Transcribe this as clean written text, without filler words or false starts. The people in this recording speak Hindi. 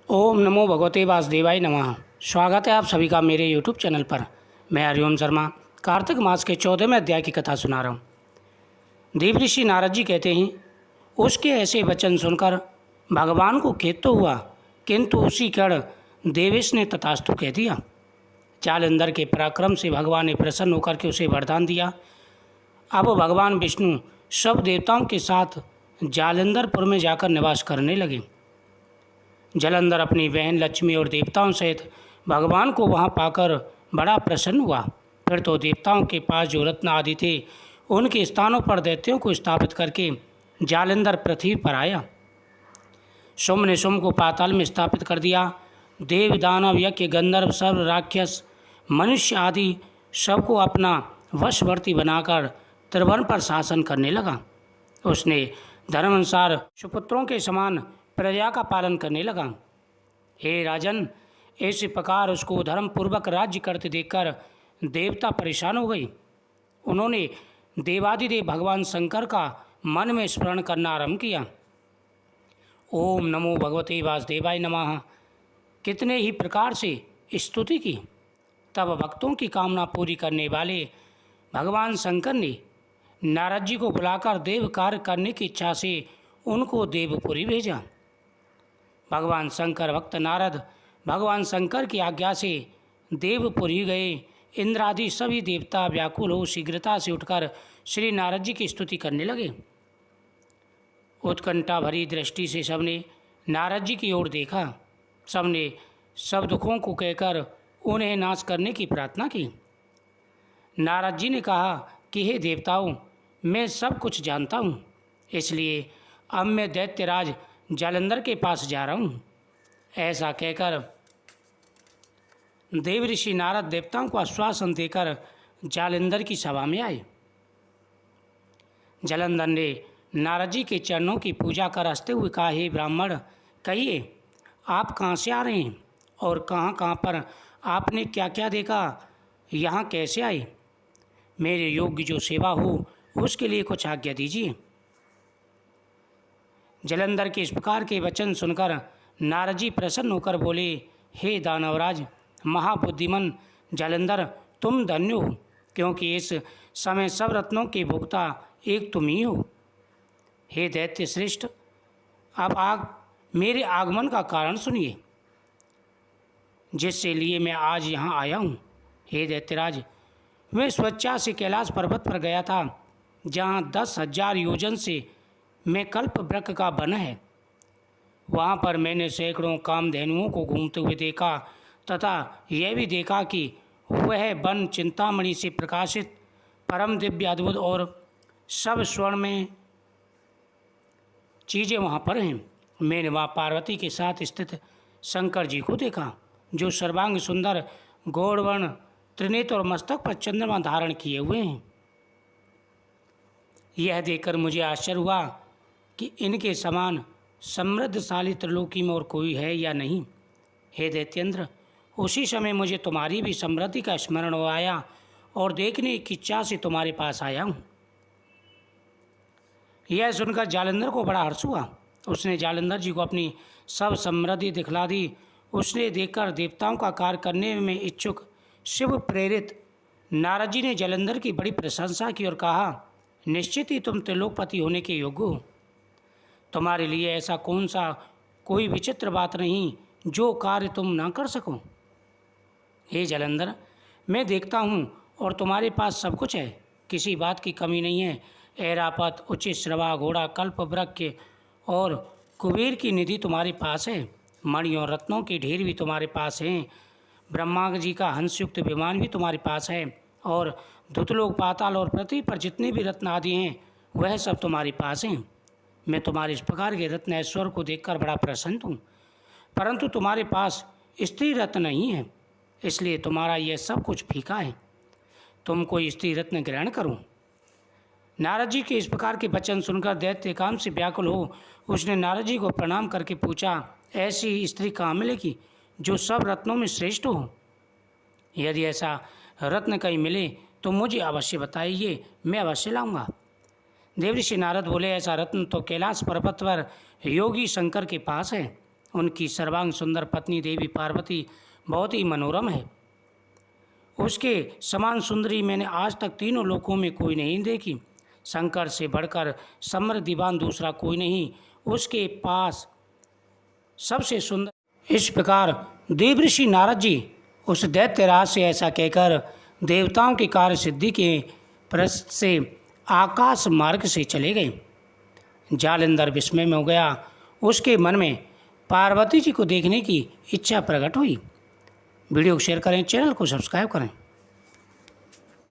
ओम नमो भगवते वासुदेवाय नमः। स्वागत है आप सभी का मेरे यूट्यूब चैनल पर। मैं हरिओम शर्मा कार्तिक मास के 14वें अध्याय की कथा सुना रहा हूँ। देव ऋषि नारद जी कहते हैं, उसके ऐसे वचन सुनकर भगवान को खेद तो हुआ, किंतु उसी क्षण देवेश ने तथास्तु कह दिया। जालंधर के पराक्रम से भगवान ने प्रसन्न होकर के उसे वरदान दिया। अब भगवान विष्णु सब देवताओं के साथ जालंधरपुर में जाकर निवास करने लगे। जालंधर अपनी बहन लक्ष्मी और देवताओं सहित भगवान को वहां पाकर बड़ा प्रसन्न हुआ। फिर तो देवताओं के पास जो रत्न आदि थे उनके स्थानों पर दैत्यों को स्थापित करके जालंधर पृथ्वी पर आया। सोम ने सोम को पाताल में स्थापित कर दिया। देव दानव यज्ञ गंधर्व सर्व राक्षस मनुष्य आदि सबको अपना वशवर्ती बनाकर त्रिभुवन पर शासन करने लगा। उसने धर्मानुसार सुपुत्रों के समान प्रजा का पालन करने लगा। हे राजन, इस प्रकार उसको धर्मपूर्वक राज्य करते देखकर देवता परेशान हो गए। उन्होंने देवादिदेव भगवान शंकर का मन में स्मरण करना आरंभ किया। ओम नमो भगवते वासुदेवाय नमः कितने ही प्रकार से स्तुति की। तब भक्तों की कामना पूरी करने वाले भगवान शंकर ने नारद जी को बुलाकर देव कार्य करने की इच्छा से उनको देवपुरी भेजा। भगवान शंकर भक्त नारद भगवान शंकर की आज्ञा से देवपुरी गए। इंद्र आदि सभी देवता व्याकुल हो शीघ्रता से उठकर श्री नारद जी की स्तुति करने लगे। उत्कंठा भरी दृष्टि से सबने नारद जी की ओर देखा। सबने सब दुखों को कहकर उन्हें नाश करने की प्रार्थना की। नारद जी ने कहा कि हे देवताओं, मैं सब कुछ जानता हूँ, इसलिए अब मैं दैत्यराज जालंधर के पास जा रहा हूँ। ऐसा कहकर देव ऋषि नारद देवताओं को आश्वासन देकर जालंधर की सभा में आए। जालंधर ने नारद जी के चरणों की पूजा कर हंसते हुए कहा, हे ब्राह्मण, कहिए आप कहाँ से आ रहे हैं और कहाँ कहाँ पर आपने क्या क्या देखा, यहाँ कैसे आए? मेरे योग्य जो सेवा हो उसके लिए कुछ आज्ञा दीजिए। जालंधर के इस प्रकार के वचन सुनकर नारद जी प्रसन्न होकर बोले, हे दानवराज महाबुद्धिमन जालंधर, तुम धन्य हो, क्योंकि इस समय सब रत्नों के भोक्ता एक तुम ही हो। हे दैत्य श्रेष्ठ, अब मेरे आगमन का कारण सुनिए, जिससे लिए मैं आज यहाँ आया हूँ। हे दैत्यराज, मैं स्वेच्छा से कैलाश पर्वत पर गया था, जहाँ 10,000 योजन से मैं कल्प वृक्ष का वन है। वहाँ पर मैंने सैकड़ों कामधेनुओं को घूमते हुए देखा तथा यह भी देखा कि वह वन चिंतामणि से प्रकाशित परम दिव्य अद्भुत और सब स्वर्ण में चीज़ें वहाँ पर हैं। मैंने वहाँ पार्वती के साथ स्थित शंकर जी को देखा, जो सर्वांग सुंदर गौड़वर्ण त्रिनेत्र और मस्तक पर चंद्रमा धारण किए हुए हैं। यह देखकर मुझे आश्चर्य हुआ कि इनके समान समृद्धशाली त्रिलोकी में और कोई है या नहीं। हे दैत्येंद्र, उसी समय मुझे तुम्हारी भी समृद्धि का स्मरण हो आया और देखने की इच्छा से तुम्हारे पास आया हूँ। यह सुनकर जालंधर को बड़ा हर्ष हुआ। उसने जालंधर जी को अपनी सब समृद्धि दिखला दी। उसने देखकर देवताओं का कार्य करने में इच्छुक शिव प्रेरित नारद जी ने जालंधर की बड़ी प्रशंसा की और कहा, निश्चित ही तुम त्रिलोकपति होने के योग्य हो। तुम्हारे लिए ऐसा कौन सा कोई विचित्र बात नहीं जो कार्य तुम ना कर सको। हे जालंधर, मैं देखता हूँ और तुम्हारे पास सब कुछ है, किसी बात की कमी नहीं है। ऐरापत, उचित श्रवा, घोड़ा, कल्प वृक्ष और कुबेर की निधि तुम्हारे पास है। मणि और रत्नों के ढेर भी तुम्हारे पास हैं। ब्रह्मा जी का हंसयुक्त विमान भी तुम्हारे पास है और धुतलोक, पाताल और पृथ्वी पर जितने भी रत्न आदि हैं वह सब तुम्हारे पास हैं। मैं तुम्हारे इस प्रकार के रत्न ऐश्वर्य को देखकर बड़ा प्रसन्न हूँ, परंतु तुम्हारे पास स्त्री रत्न नहीं है, इसलिए तुम्हारा यह सब कुछ फीका है। तुम कोई स्त्री रत्न ग्रहण करो। नारद जी के इस प्रकार के वचन सुनकर दैत्य काम से व्याकुल हो उसने नारद जी को प्रणाम करके पूछा, ऐसी स्त्री कहाँ मिलेगी जो सब रत्नों में श्रेष्ठ हो? यदि ऐसा रत्न कहीं मिले तो मुझे अवश्य बताइए, मैं अवश्य लाऊंगा। देव ऋषि नारद बोले, ऐसा रत्न तो कैलाश पर्वत पर योगी शंकर के पास है। उनकी सर्वांग सुंदर पत्नी देवी पार्वती बहुत ही मनोरम है। उसके समान सुंदरी मैंने आज तक तीनों लोकों में कोई नहीं देखी। शंकर से बढ़कर समृद्धिवान दूसरा कोई नहीं, उसके पास सबसे सुंदर। इस प्रकार देवऋषि नारद जी उस दैत्यराज से ऐसा कहकर देवताओं की कार्य सिद्धि के प्रश्न से आकाश मार्ग से चले गए। जालंधर विस्मय में हो गया। उसके मन में पार्वती जी को देखने की इच्छा प्रकट हुई। वीडियो को शेयर करें, चैनल को सब्सक्राइब करें।